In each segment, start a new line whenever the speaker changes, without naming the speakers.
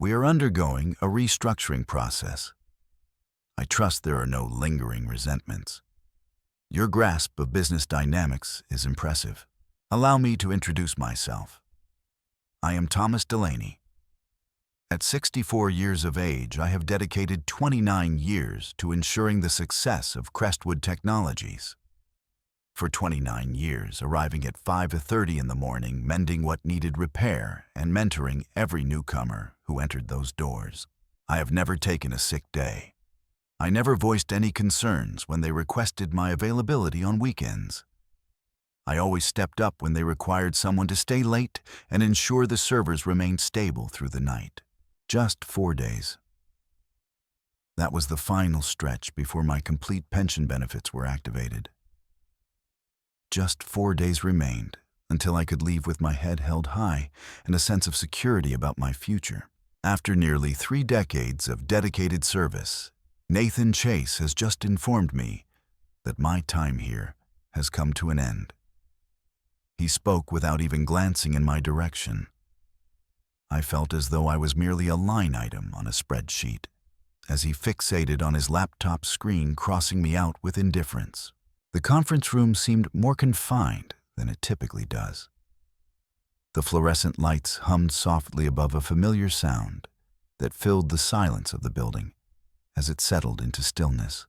We are undergoing a restructuring process. I trust there are no lingering resentments. Your grasp of business dynamics is impressive. Allow me to introduce myself. I am Thomas Delaney. At 64 years of age, I have dedicated 29 years to ensuring the success of Crestwood Technologies. For 29 years, arriving at 5:30 in the morning, mending what needed repair, and mentoring every newcomer who entered those doors. I have never taken a sick day. I never voiced any concerns when they requested my availability on weekends. I always stepped up when they required someone to stay late and ensure the servers remained stable through the night. Just 4 days. That was the final stretch before my complete pension benefits were activated. Just 4 days remained until I could leave with my head held high and a sense of security about my future. After nearly 3 decades of dedicated service, Nathan Chase has just informed me that my time here has come to an end. He spoke without even glancing in my direction. I felt as though I was merely a line item on a spreadsheet, as he fixated on his laptop screen, crossing me out with indifference. The conference room seemed more confined than it typically does. The fluorescent lights hummed softly above a familiar sound that filled the silence of the building as it settled into stillness.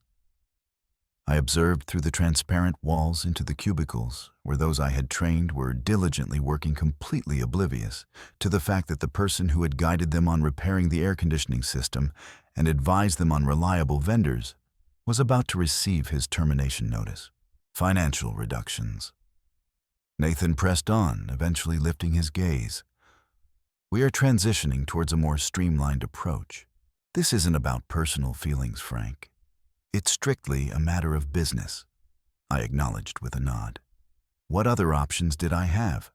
I observed through the transparent walls into the cubicles where those I had trained were diligently working, completely oblivious to the fact that the person who had guided them on repairing the air conditioning system and advised them on reliable vendors was about to receive his termination notice. Financial reductions. Nathan pressed on, eventually lifting his gaze. We are transitioning towards a more streamlined approach. This isn't about personal feelings, Frank. It's strictly a matter of business, I acknowledged with a nod. What other options did I have?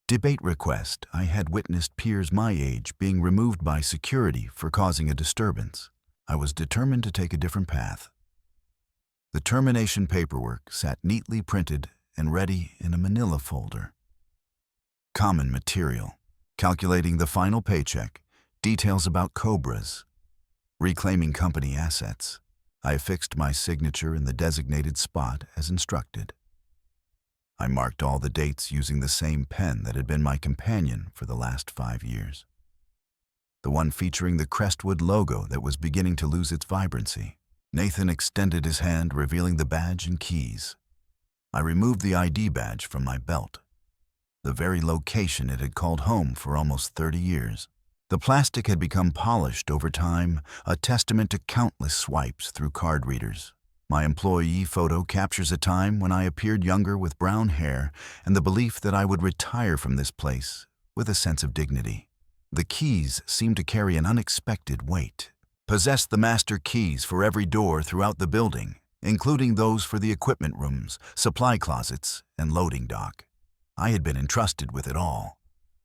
Debate request. I had witnessed peers my age being removed by security for causing a disturbance. I was determined to take a different path. The termination paperwork sat neatly printed and ready in a manila folder. Common material, calculating the final paycheck, details about COBRAs, reclaiming company assets. I affixed my signature in the designated spot as instructed. I marked all the dates using the same pen that had been my companion for the last 5 years. The one featuring the Crestwood logo that was beginning to lose its vibrancy. Nathan extended his hand, revealing the badge and keys. I removed the ID badge from my belt, the very location it had called home for almost 30 years. The plastic had become polished over time, a testament to countless swipes through card readers. My employee photo captures a time when I appeared younger with brown hair and the belief that I would retire from this place with a sense of dignity. The keys seemed to carry an unexpected weight. Possessed the master keys for every door throughout the building, including those for the equipment rooms, supply closets, and loading dock. I had been entrusted with it all.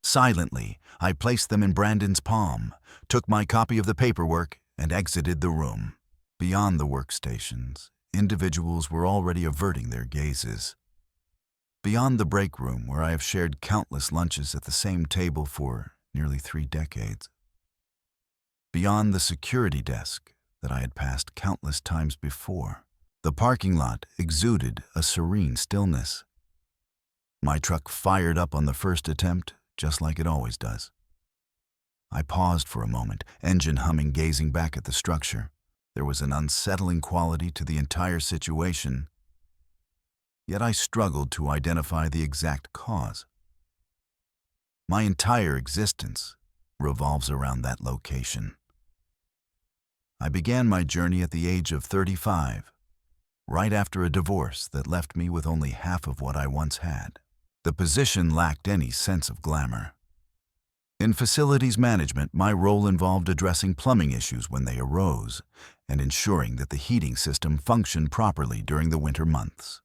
Silently, I placed them in Brandon's palm, took my copy of the paperwork, and exited the room. Beyond the workstations, individuals were already averting their gazes. Beyond the break room, where I have shared countless lunches at the same table for nearly 3 decades. Beyond the security desk that I had passed countless times before, the parking lot exuded a serene stillness. My truck fired up on the first attempt, just like it always does. I paused for a moment, engine humming, gazing back at the structure. There was an unsettling quality to the entire situation, yet I struggled to identify the exact cause. My entire existence revolves around that location. I began my journey at the age of 35, right after a divorce that left me with only half of what I once had. The position lacked any sense of glamour. In facilities management, my role involved addressing plumbing issues when they arose and ensuring that the heating system functioned properly during the winter months.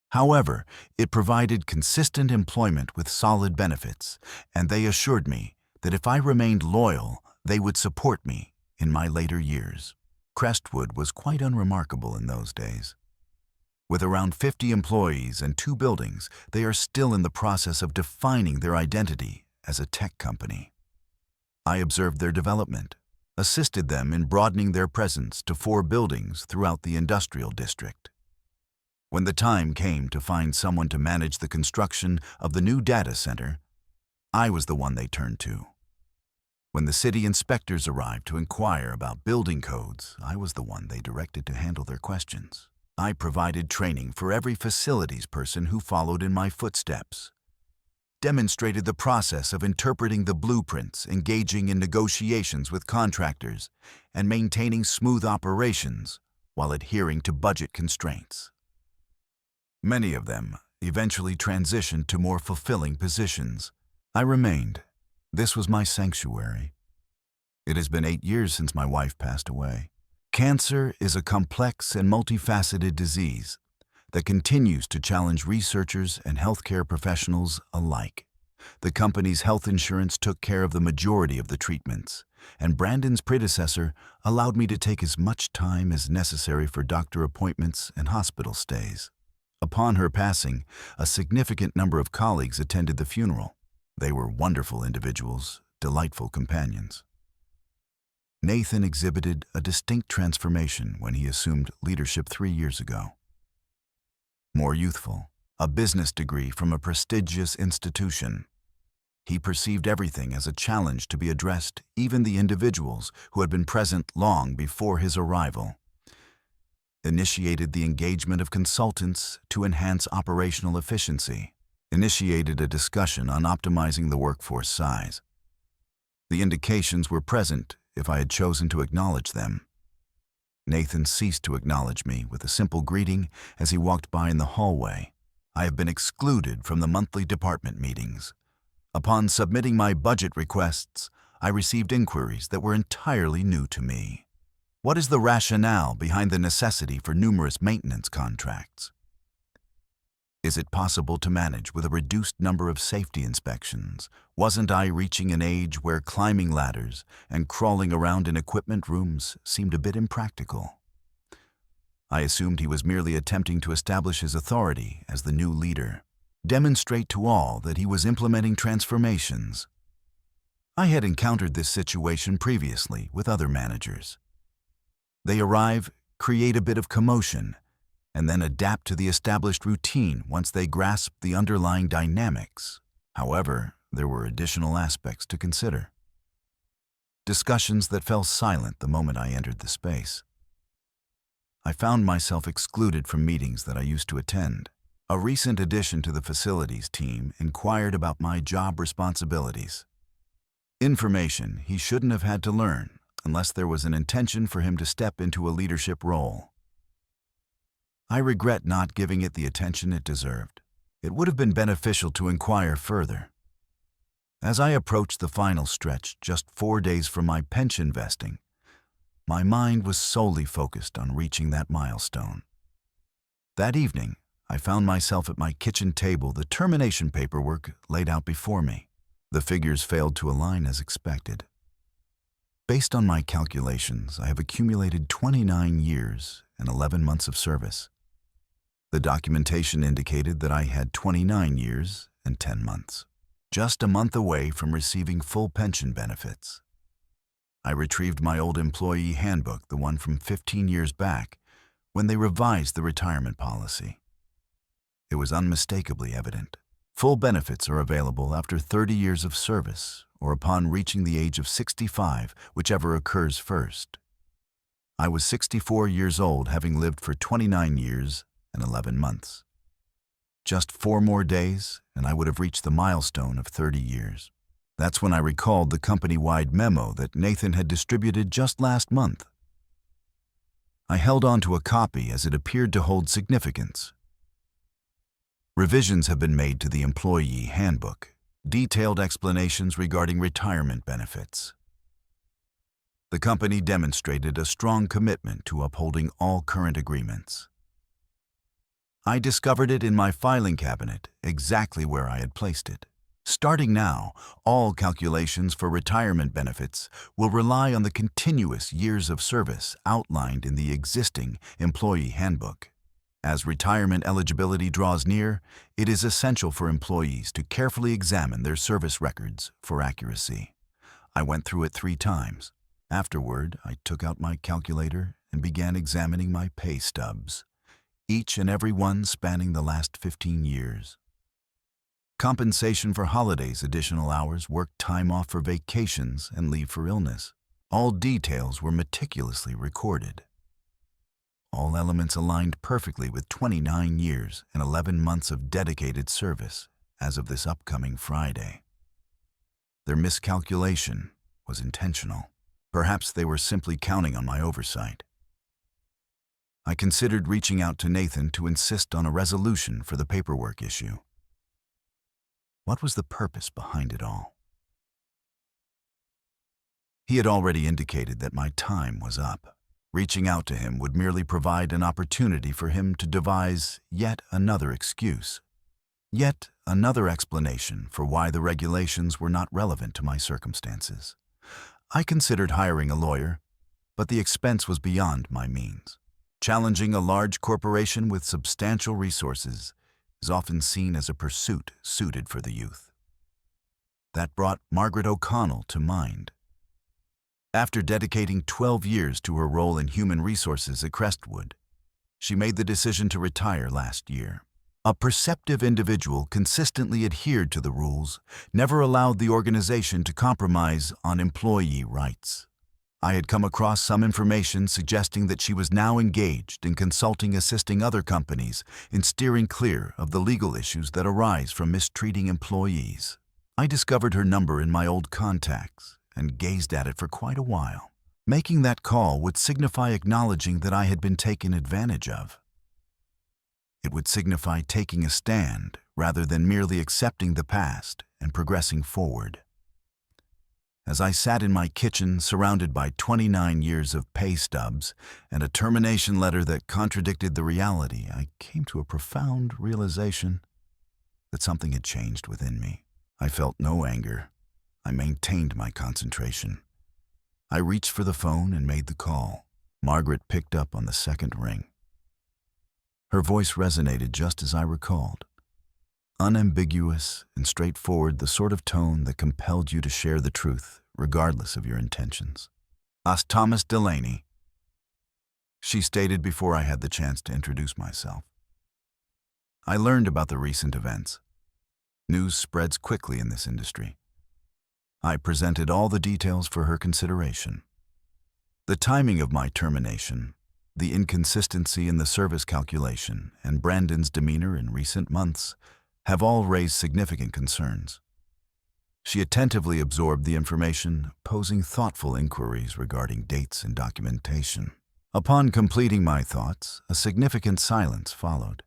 However, it provided consistent employment with solid benefits, and they assured me that if I remained loyal, they would support me in my later years. Crestwood was quite unremarkable in those days. With around 50 employees and 2 buildings, they are still in the process of defining their identity as a tech company. I observed their development, assisted them in broadening their presence to 4 buildings throughout the industrial district. When the time came to find someone to manage the construction of the new data center, I was the one they turned to. When the city inspectors arrived to inquire about building codes, I was the one they directed to handle their questions. I provided training for every facilities person who followed in my footsteps, demonstrated the process of interpreting the blueprints, engaging in negotiations with contractors, and maintaining smooth operations while adhering to budget constraints. Many of them eventually transitioned to more fulfilling positions. I remained. This was my sanctuary. It has been 8 years since my wife passed away. Cancer is a complex and multifaceted disease that continues to challenge researchers and healthcare professionals alike. The company's health insurance took care of the majority of the treatments, and Brandon's predecessor allowed me to take as much time as necessary for doctor appointments and hospital stays. Upon her passing, a significant number of colleagues attended the funeral. They were wonderful individuals, delightful companions. Nathan exhibited a distinct transformation when he assumed leadership 3 years ago. More youthful, a business degree from a prestigious institution. He perceived everything as a challenge to be addressed, even the individuals who had been present long before his arrival. Initiated the engagement of consultants to enhance operational efficiency. Initiated a discussion on optimizing the workforce size. The indications were present if I had chosen to acknowledge them. Nathan ceased to acknowledge me with a simple greeting as he walked by in the hallway. I have been excluded from the monthly department meetings. Upon submitting my budget requests, I received inquiries that were entirely new to me. What is the rationale behind the necessity for numerous maintenance contracts? Is it possible to manage with a reduced number of safety inspections? Wasn't I reaching an age where climbing ladders and crawling around in equipment rooms seemed a bit impractical? I assumed he was merely attempting to establish his authority as the new leader, demonstrate to all that he was implementing transformations. I had encountered this situation previously with other managers. They arrive, create a bit of commotion, and then adapt to the established routine once they grasp the underlying dynamics. However, there were additional aspects to consider. Discussions that fell silent the moment I entered the space. I found myself excluded from meetings that I used to attend. A recent addition to the facilities team inquired about my job responsibilities. Information he shouldn't have had to learn unless there was an intention for him to step into a leadership role. I regret not giving it the attention it deserved. It would have been beneficial to inquire further. As I approached the final stretch, just 4 days from my pension vesting, my mind was solely focused on reaching that milestone. That evening, I found myself at my kitchen table, the termination paperwork laid out before me. The figures failed to align as expected. Based on my calculations, I have accumulated 29 years and 11 months of service. The documentation indicated that I had 29 years and 10 months, just a month away from receiving full pension benefits. I retrieved my old employee handbook, the one from 15 years back, when they revised the retirement policy. It was unmistakably evident. Full benefits are available after 30 years of service or upon reaching the age of 65, whichever occurs first. I was 64 years old, having lived for 29 years and 11 months. Just 4 more days, and I would have reached the milestone of 30 years. That's when I recalled the company-wide memo that Nathan had distributed just last month. I held on to a copy as it appeared to hold significance. Revisions have been made to the employee handbook, detailed explanations regarding retirement benefits. The company demonstrated a strong commitment to upholding all current agreements. I discovered it in my filing cabinet, exactly where I had placed it. Starting now, all calculations for retirement benefits will rely on the continuous years of service outlined in the existing employee handbook. As retirement eligibility draws near, it is essential for employees to carefully examine their service records for accuracy. I went through it 3 times. Afterward, I took out my calculator and began examining my pay stubs, each and every one spanning the last 15 years. Compensation for holidays, additional hours, work time off for vacations, and leave for illness. All details were meticulously recorded. All elements aligned perfectly with 29 years and 11 months of dedicated service as of this upcoming Friday. Their miscalculation was intentional. Perhaps they were simply counting on my oversight. I considered reaching out to Nathan to insist on a resolution for the paperwork issue. What was the purpose behind it all? He had already indicated that my time was up. Reaching out to him would merely provide an opportunity for him to devise yet another excuse, yet another explanation for why the regulations were not relevant to my circumstances. I considered hiring a lawyer, but the expense was beyond my means. Challenging a large corporation with substantial resources is often seen as a pursuit suited for the youth. That brought Margaret O'Connell to mind. After dedicating 12 years to her role in human resources at Crestwood, she made the decision to retire last year. A perceptive individual consistently adhered to the rules, never allowed the organization to compromise on employee rights. I had come across some information suggesting that she was now engaged in consulting, assisting other companies in steering clear of the legal issues that arise from mistreating employees. I discovered her number in my old contacts and gazed at it for quite a while. Making that call would signify acknowledging that I had been taken advantage of. It would signify taking a stand rather than merely accepting the past and progressing forward. As I sat in my kitchen surrounded by 29 years of pay stubs and a termination letter that contradicted the reality, I came to a profound realization that something had changed within me. I felt no anger. I maintained my concentration. I reached for the phone and made the call. Margaret picked up on the second ring. Her voice resonated just as I recalled. Unambiguous and straightforward, the sort of tone that compelled you to share the truth, regardless of your intentions. "Us Thomas Delaney," she stated before I had the chance to introduce myself. I learned about the recent events. News spreads quickly in this industry. I presented all the details for her consideration. The timing of my termination, the inconsistency in the service calculation, and Brandon's demeanor in recent months have all raised significant concerns. She attentively absorbed the information, posing thoughtful inquiries regarding dates and documentation. Upon completing my thoughts, a significant silence followed.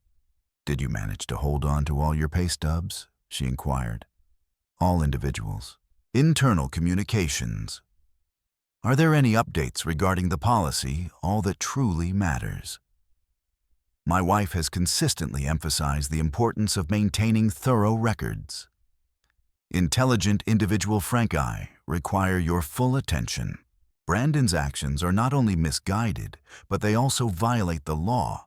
"Did you manage to hold on to all your pay stubs?" she inquired. "All individuals. Internal communications. Are there any updates regarding the policy, all that truly matters?" My wife has consistently emphasized the importance of maintaining thorough records. Intelligent individual Frank require your full attention. Brandon's actions are not only misguided, but they also violate the law.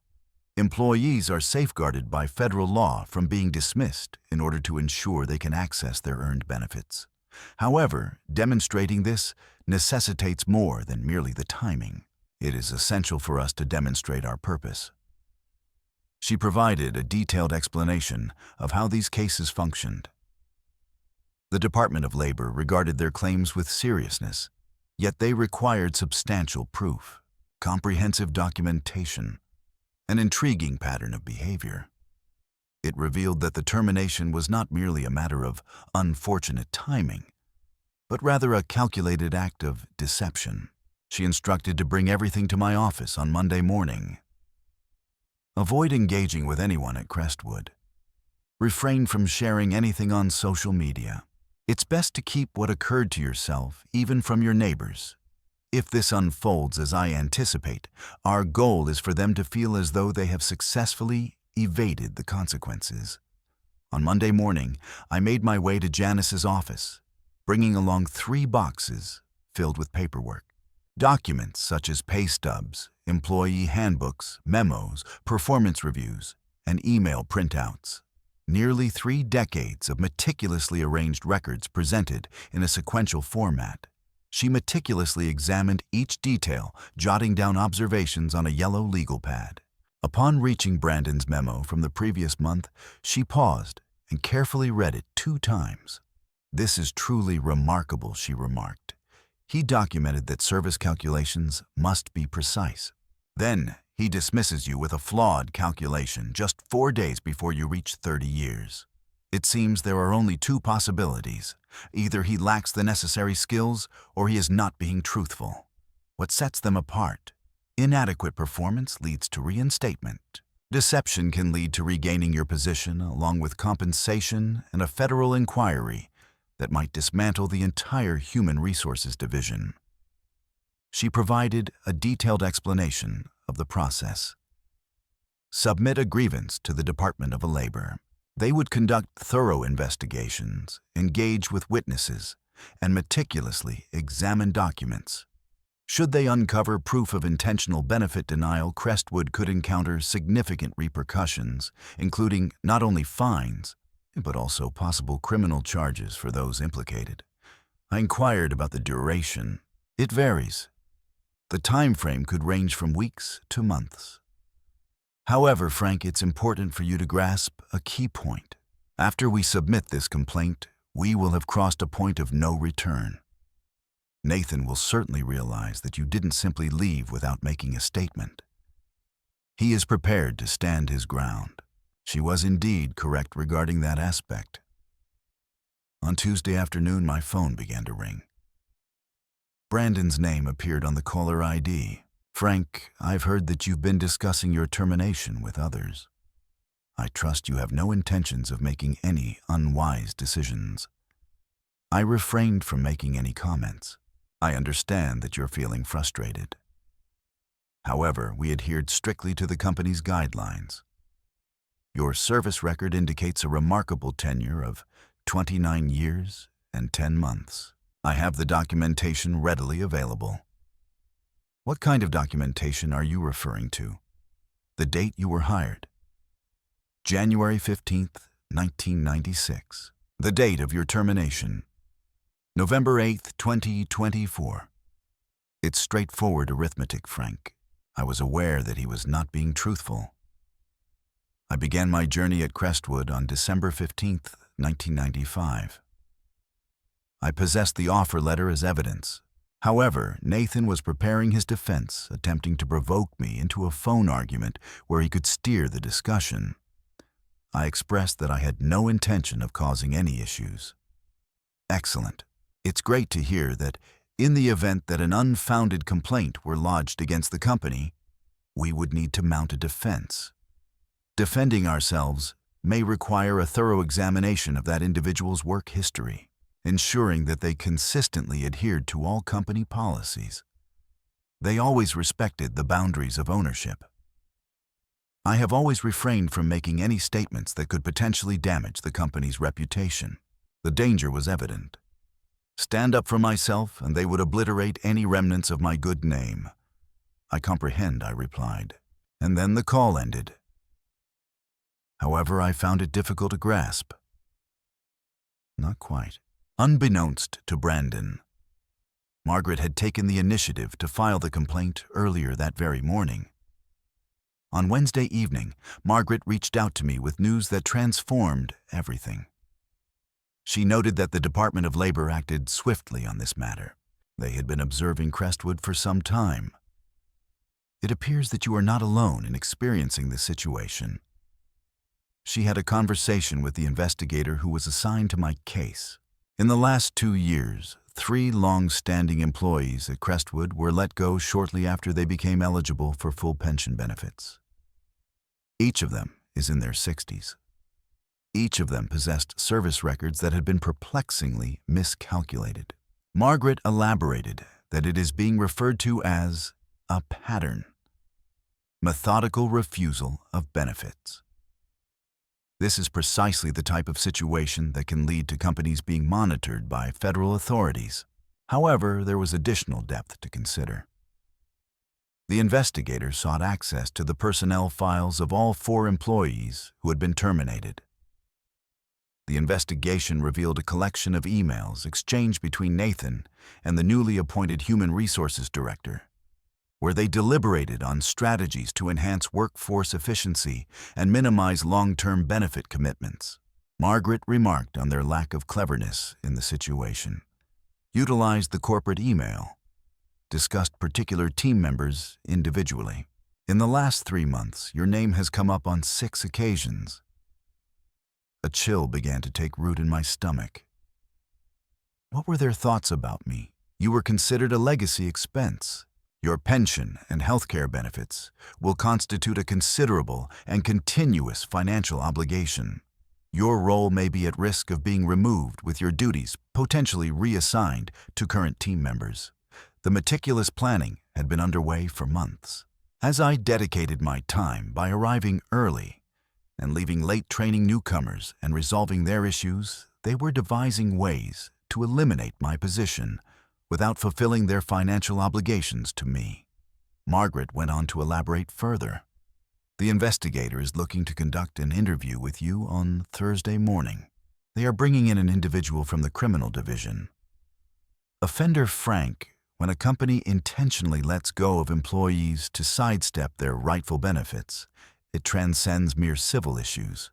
Employees are safeguarded by federal law from being dismissed in order to ensure they can access their earned benefits. However, demonstrating this necessitates more than merely the timing. It is essential for us to demonstrate our purpose. She provided a detailed explanation of how these cases functioned. The Department of Labor regarded their claims with seriousness, yet they required substantial proof, comprehensive documentation, an intriguing pattern of behavior. It revealed that the termination was not merely a matter of unfortunate timing, but rather a calculated act of deception. She instructed to bring everything to my office on Monday morning. Avoid engaging with anyone at Crestwood. Refrain from sharing anything on social media. It's best to keep what occurred to yourself, even from your neighbors. If this unfolds as I anticipate, our goal is for them to feel as though they have successfully evaded the consequences. On Monday morning, I made my way to Janice's office, bringing along 3 boxes filled with paperwork. Documents such as pay stubs, employee handbooks, memos, performance reviews, and email printouts. Nearly 3 decades of meticulously arranged records presented in a sequential format. She meticulously examined each detail, jotting down observations on a yellow legal pad. Upon reaching Brandon's memo from the previous month, she paused and carefully read it 2 times. "This is truly remarkable," she remarked. "He documented that service calculations must be precise. Then he dismisses you with a flawed calculation just 4 days before you reach 30 years. It seems there are only 2 possibilities. Either he lacks the necessary skills or he is not being truthful. What sets them apart? Inadequate performance leads to reinstatement. Deception can lead to regaining your position along with compensation and a federal inquiry that might dismantle the entire Human Resources Division." She provided a detailed explanation of the process. Submit a grievance to the Department of Labor. They would conduct thorough investigations, engage with witnesses, and meticulously examine documents. Should they uncover proof of intentional benefit denial, Crestwood could encounter significant repercussions, including not only fines, but also possible criminal charges for those implicated. I inquired about the duration. It varies. The time frame could range from weeks to months. However, Frank, it's important for you to grasp a key point. After we submit this complaint, we will have crossed a point of no return. Nathan will certainly realize that you didn't simply leave without making a statement. He is prepared to stand his ground. She was indeed correct regarding that aspect. On Tuesday afternoon, my phone began to ring. Brandon's name appeared on the caller ID. "Frank, I've heard that you've been discussing your termination with others. I trust you have no intentions of making any unwise decisions." I refrained from making any comments. I understand that you're feeling frustrated. However, we adhered strictly to the company's guidelines. Your service record indicates a remarkable tenure of 29 years and 10 months. I have the documentation readily available. What kind of documentation are you referring to? The date you were hired. January 15th, 1996. The date of your termination. November 8th, 2024. It's straightforward arithmetic, Frank. I was aware that he was not being truthful. I began my journey at Crestwood on December 15th, 1995. I possessed the offer letter as evidence. However, Nathan was preparing his defense, attempting to provoke me into a phone argument where he could steer the discussion. I expressed that I had no intention of causing any issues. Excellent. It's great to hear that in the event that an unfounded complaint were lodged against the company, we would need to mount a defense. Defending ourselves may require a thorough examination of that individual's work history, ensuring that they consistently adhered to all company policies. They always respected the boundaries of ownership. I have always refrained from making any statements that could potentially damage the company's reputation. The danger was evident. Stand up for myself, and they would obliterate any remnants of my good name. I comprehend, I replied. And then the call ended. However, I found it difficult to grasp. Not quite. Unbeknownst to Brandon, Margaret had taken the initiative to file the complaint earlier that very morning. On Wednesday evening, Margaret reached out to me with news that transformed everything. She noted that the Department of Labor acted swiftly on this matter. They had been observing Crestwood for some time. "It appears that you are not alone in experiencing this situation." She had a conversation with the investigator who was assigned to my case. In the last 2 years, 3 long-standing employees at Crestwood were let go shortly after they became eligible for full pension benefits. Each of them is in their 60s. Each of them possessed service records that had been perplexingly miscalculated. Margaret elaborated that it is being referred to as a pattern. Methodical refusal of benefits. This is precisely the type of situation that can lead to companies being monitored by federal authorities. However, there was additional depth to consider. The investigator sought access to the personnel files of all 4 employees who had been terminated. The investigation revealed a collection of emails exchanged between Nathan and the newly appointed Human Resources Director, where they deliberated on strategies to enhance workforce efficiency and minimize long-term benefit commitments. Margaret remarked on their lack of cleverness in the situation, utilized the corporate email, discussed particular team members individually. In the last 3 months, your name has come up on 6 occasions. A chill began to take root in my stomach. What were their thoughts about me? You were considered a legacy expense. Your pension and healthcare benefits will constitute a considerable and continuous financial obligation. Your role may be at risk of being removed with your duties potentially reassigned to current team members. The meticulous planning had been underway for months. As I dedicated my time by arriving early and leaving late training newcomers and resolving their issues, they were devising ways to eliminate my position without fulfilling their financial obligations to me. Margaret went on to elaborate further. The investigator is looking to conduct an interview with you on Thursday morning. They are bringing in an individual from the criminal division. Offender Frank, when a company intentionally lets go of employees to sidestep their rightful benefits, it transcends mere civil issues.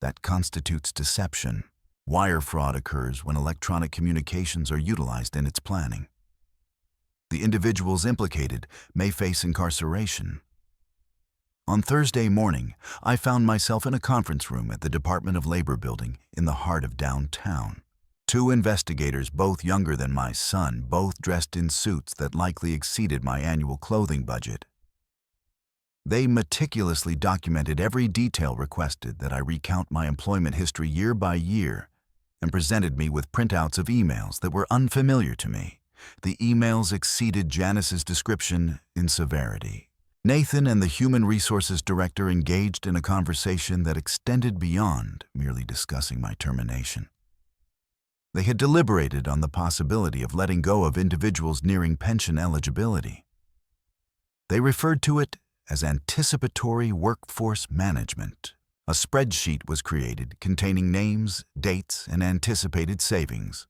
That constitutes deception. Wire fraud occurs when electronic communications are utilized in its planning. The individuals implicated may face incarceration. On Thursday morning, I found myself in a conference room at the Department of Labor building in the heart of downtown. 2 investigators, both younger than my son, both dressed in suits that likely exceeded my annual clothing budget. They meticulously documented every detail requested that I recount my employment history year by year, and presented me with printouts of emails that were unfamiliar to me. The emails exceeded Janice's description in severity. Nathan and the Human Resources Director engaged in a conversation that extended beyond merely discussing my termination. They had deliberated on the possibility of letting go of individuals nearing pension eligibility. They referred to it as anticipatory workforce management. A spreadsheet was created containing names, dates, and anticipated savings.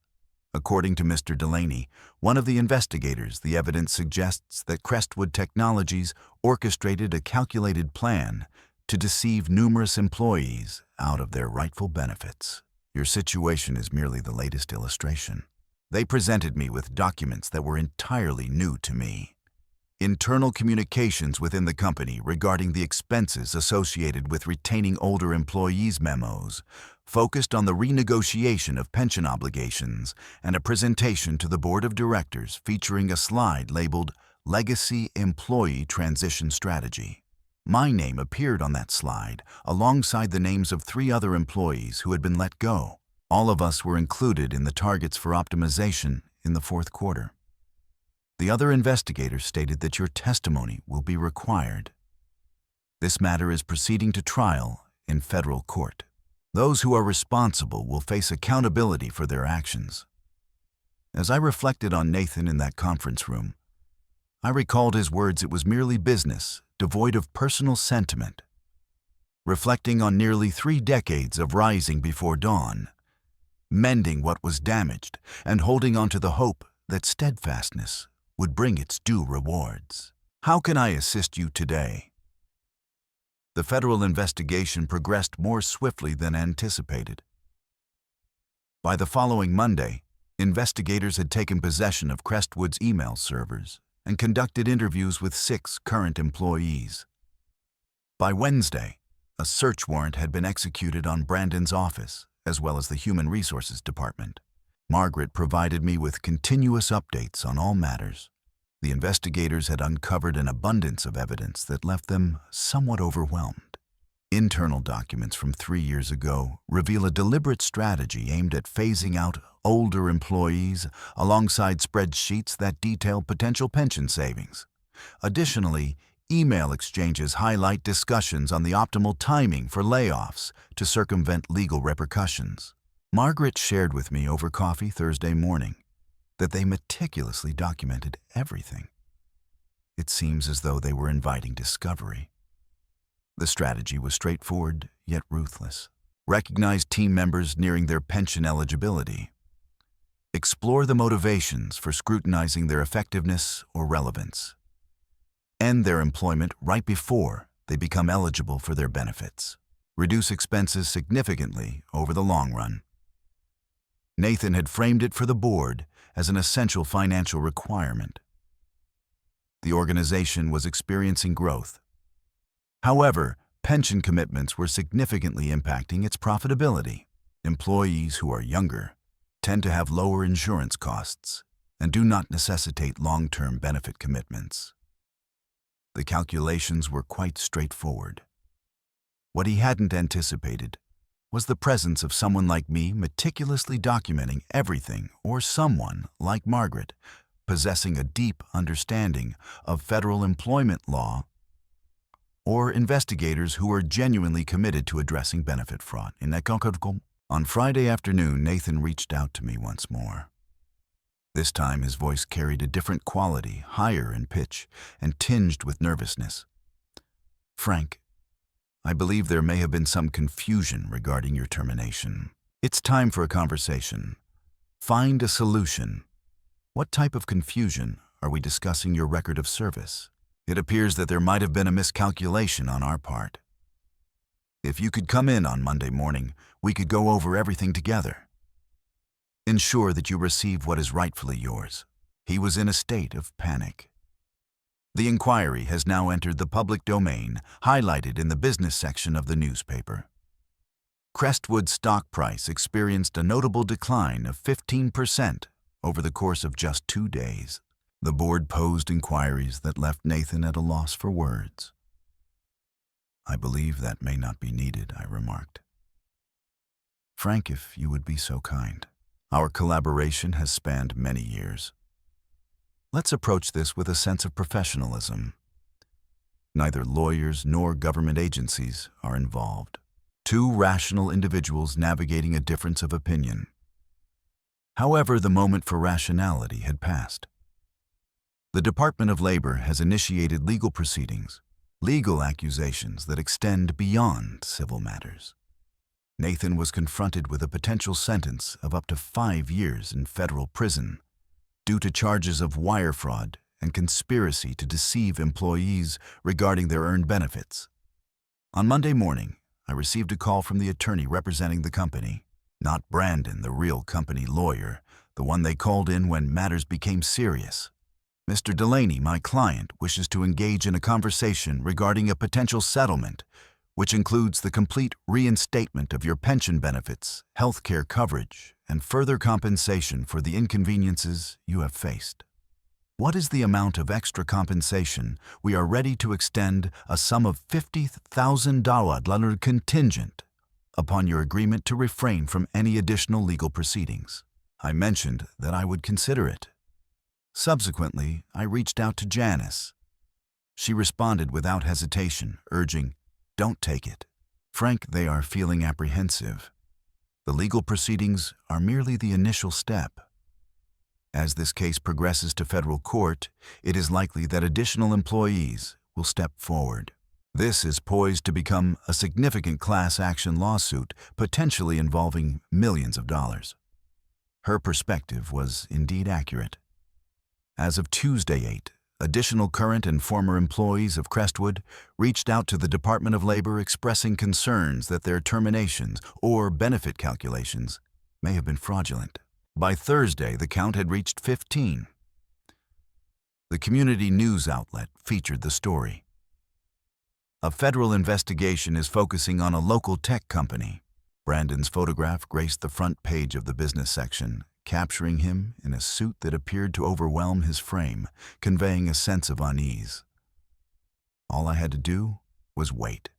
According to Mr. Delaney, one of the investigators, the evidence suggests that Crestwood Technologies orchestrated a calculated plan to deceive numerous employees out of their rightful benefits. Your situation is merely the latest illustration. They presented me with documents that were entirely new to me. Internal communications within the company regarding the expenses associated with retaining older employees' memos focused on the renegotiation of pension obligations and a presentation to the board of directors featuring a slide labeled Legacy Employee Transition Strategy. My name appeared on that slide alongside the names of 3 other employees who had been let go. All of us were included in the targets for optimization in the 4th quarter. The other investigators stated that your testimony will be required. This matter is proceeding to trial in federal court. Those who are responsible will face accountability for their actions. As I reflected on Nathan in that conference room, I recalled his words it was merely business, devoid of personal sentiment. Reflecting on nearly 3 decades of rising before dawn, mending what was damaged, and holding on to the hope that steadfastness would bring its due rewards. How can I assist you today? The federal investigation progressed more swiftly than anticipated. By the following Monday, investigators had taken possession of Crestwood's email servers and conducted interviews with 6 current employees. By Wednesday, a search warrant had been executed on Brandon's office, as well as the Human Resources Department. Margaret provided me with continuous updates on all matters. The investigators had uncovered an abundance of evidence that left them somewhat overwhelmed. Internal documents from 3 years ago reveal a deliberate strategy aimed at phasing out older employees alongside spreadsheets that detail potential pension savings. Additionally, email exchanges highlight discussions on the optimal timing for layoffs to circumvent legal repercussions. Margaret shared with me over coffee Thursday morning that they meticulously documented everything. It seems as though they were inviting discovery. The strategy was straightforward yet ruthless. Recognize team members nearing their pension eligibility. Explore the motivations for scrutinizing their effectiveness or relevance. End their employment right before they become eligible for their benefits. Reduce expenses significantly over the long run. Nathan had framed it for the board as an essential financial requirement. The organization was experiencing growth. However, pension commitments were significantly impacting its profitability. Employees who are younger tend to have lower insurance costs and do not necessitate long-term benefit commitments. The calculations were quite straightforward. What he hadn't anticipated was the presence of someone like me meticulously documenting everything, or someone like Margaret possessing a deep understanding of federal employment law, or investigators who were genuinely committed to addressing benefit fraud. On Friday afternoon, Nathan reached out to me once more. This time his voice carried a different quality, higher in pitch and tinged with nervousness. "Frank, I believe there may have been some confusion regarding your termination. It's time for a conversation. Find a solution. What type of confusion? Are we discussing your record of service? It appears that there might have been a miscalculation on our part. If you could come in on Monday morning, we could go over everything together. Ensure that you receive what is rightfully yours." He was in a state of panic. The inquiry has now entered the public domain, highlighted in the business section of the newspaper. Crestwood's stock price experienced a notable decline of 15% over the course of just 2 days. The board posed inquiries that left Nathan at a loss for words. "I believe that may not be needed," I remarked. "Frank, if you would be so kind. Our collaboration has spanned many years. Let's approach this with a sense of professionalism. Neither lawyers nor government agencies are involved. Two rational individuals navigating a difference of opinion. However, the moment for rationality had passed. The Department of Labor has initiated legal proceedings, legal accusations that extend beyond civil matters. Nathan was confronted with a potential sentence of up to 5 years in federal prison due to charges of wire fraud and conspiracy to deceive employees regarding their earned benefits. On Monday morning, I received a call from the attorney representing the company. Not Brandon, the real company lawyer, the one they called in when matters became serious. "Mr. Delaney, my client, wishes to engage in a conversation regarding a potential settlement, which includes the complete reinstatement of your pension benefits, health care coverage, and further compensation for the inconveniences you have faced. What is the amount of extra compensation? We are ready to extend a sum of $50,000 contingent upon your agreement to refrain from any additional legal proceedings." I mentioned that I would consider it. Subsequently, I reached out to Janice. She responded without hesitation, urging, "Don't take it. Frank, they are feeling apprehensive. The legal proceedings are merely the initial step. As this case progresses to federal court, it is likely that additional employees will step forward. This is poised to become a significant class action lawsuit, potentially involving millions of dollars." Her perspective was indeed accurate. As of Tuesday 8, additional current and former employees of Crestwood reached out to the Department of Labor expressing concerns that their terminations or benefit calculations may have been fraudulent. By Thursday, the count had reached 15. The community news outlet featured the story. A federal investigation is focusing on a local tech company. Brandon's photograph graced the front page of the business section, capturing him in a suit that appeared to overwhelm his frame, conveying a sense of unease. All I had to do was wait.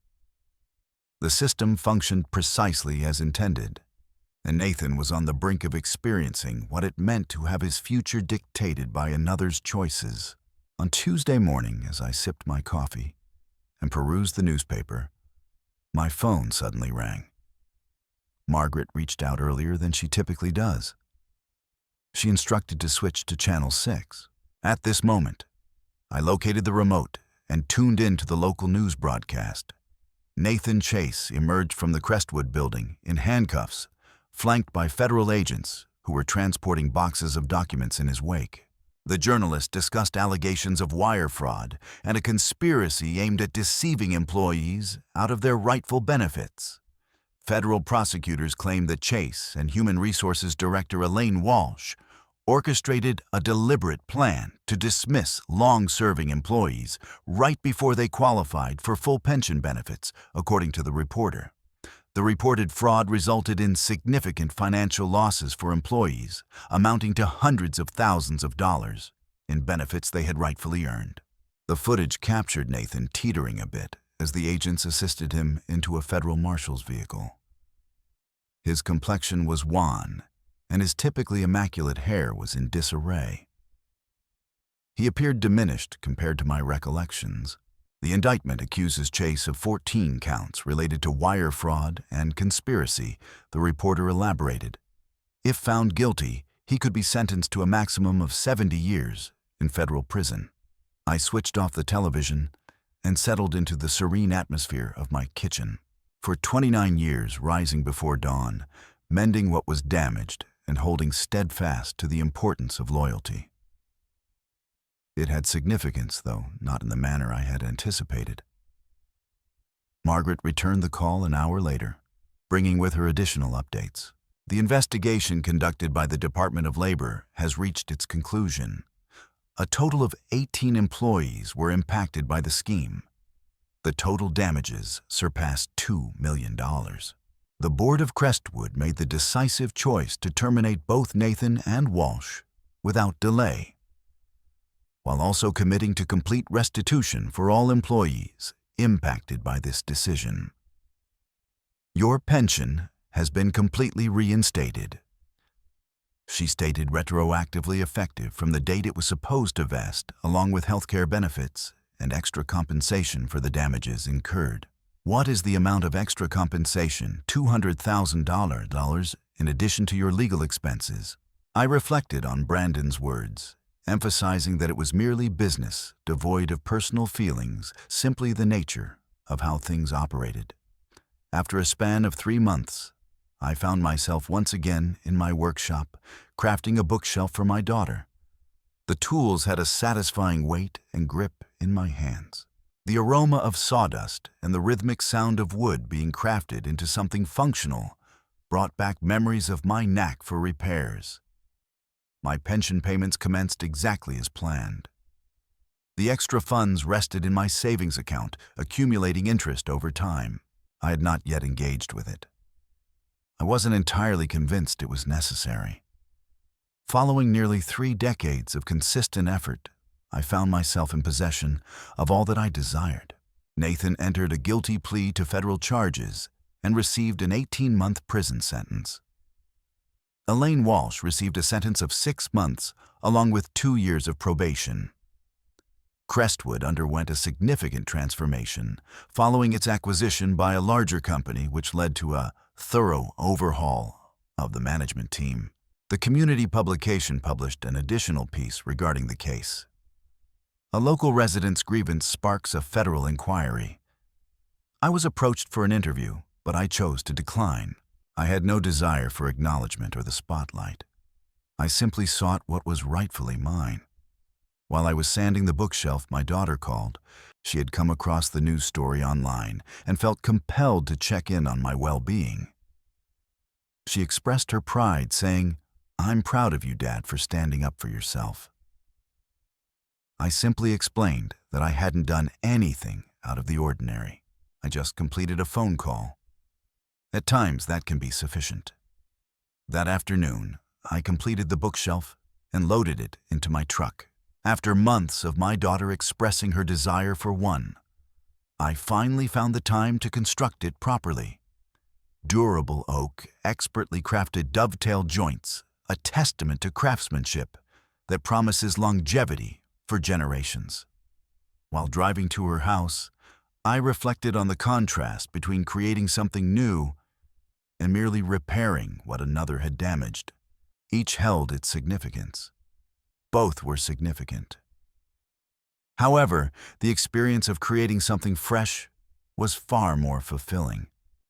The system functioned precisely as intended, and Nathan was on the brink of experiencing what it meant to have his future dictated by another's choices. On Tuesday morning, as I sipped my coffee and perused the newspaper, my phone suddenly rang. Margaret reached out earlier than she typically does. She instructed to switch to Channel 6. At this moment, I located the remote and tuned in to the local news broadcast. Nathan Chase emerged from the Crestwood building in handcuffs, flanked by federal agents who were transporting boxes of documents in his wake. The journalist discussed allegations of wire fraud and a conspiracy aimed at deceiving employees out of their rightful benefits. Federal prosecutors claimed that Chase and Human Resources Director Elaine Walsh orchestrated a deliberate plan to dismiss long-serving employees right before they qualified for full pension benefits, according to the reporter. The reported fraud resulted in significant financial losses for employees, amounting to hundreds of thousands of dollars in benefits they had rightfully earned. The footage captured Nathan teetering a bit as the agents assisted him into a federal marshal's vehicle. His complexion was wan, and his typically immaculate hair was in disarray. He appeared diminished compared to my recollections. The indictment accuses Chase of 14 counts related to wire fraud and conspiracy, the reporter elaborated. If found guilty, he could be sentenced to a maximum of 70 years in federal prison. I switched off the television and settled into the serene atmosphere of my kitchen. For 29 years, rising before dawn, mending what was damaged and holding steadfast to the importance of loyalty. It had significance, though not in the manner I had anticipated. Margaret returned the call an hour later, bringing with her additional updates. The investigation conducted by the Department of Labor has reached its conclusion. A total of 18 employees were impacted by the scheme. The total damages surpassed $2 million. The board of Crestwood made the decisive choice to terminate both Nathan and Walsh without delay, while also committing to complete restitution for all employees impacted by this decision. Your pension has been completely reinstated, she stated, retroactively effective from the date it was supposed to vest, along with healthcare benefits and extra compensation for the damages incurred. What is the amount of extra compensation? $200,000 in addition to your legal expenses. I reflected on Brandon's words, emphasizing that it was merely business, devoid of personal feelings, simply the nature of how things operated. After a span of 3 months, I found myself once again in my workshop, crafting a bookshelf for my daughter. The tools had a satisfying weight and grip in my hands. The aroma of sawdust and the rhythmic sound of wood being crafted into something functional brought back memories of my knack for repairs. My pension payments commenced exactly as planned. The extra funds rested in my savings account, accumulating interest over time. I had not yet engaged with it. I wasn't entirely convinced it was necessary. Following nearly 3 decades of consistent effort, I found myself in possession of all that I desired. Nathan entered a guilty plea to federal charges and received an 18-month prison sentence. Elaine Walsh received a sentence of 6 months, along with 2 years of probation. Crestwood underwent a significant transformation following its acquisition by a larger company, which led to a thorough overhaul of the management team. The community publication published an additional piece regarding the case. A local resident's grievance sparks a federal inquiry. I was approached for an interview, but I chose to decline. I had no desire for acknowledgement or the spotlight. I simply sought what was rightfully mine. While I was sanding the bookshelf, my daughter called. She had come across the news story online and felt compelled to check in on my well-being. She expressed her pride, saying, "I'm proud of you, Dad, for standing up for yourself." I simply explained that I hadn't done anything out of the ordinary. I just completed a phone call. At times, that can be sufficient. That afternoon, I completed the bookshelf and loaded it into my truck. After months of my daughter expressing her desire for one, I finally found the time to construct it properly. Durable oak, expertly crafted dovetail joints, a testament to craftsmanship that promises longevity for generations. While driving to her house, I reflected on the contrast between creating something new and merely repairing what another had damaged. Each held its significance. Both were significant. However, the experience of creating something fresh was far more fulfilling.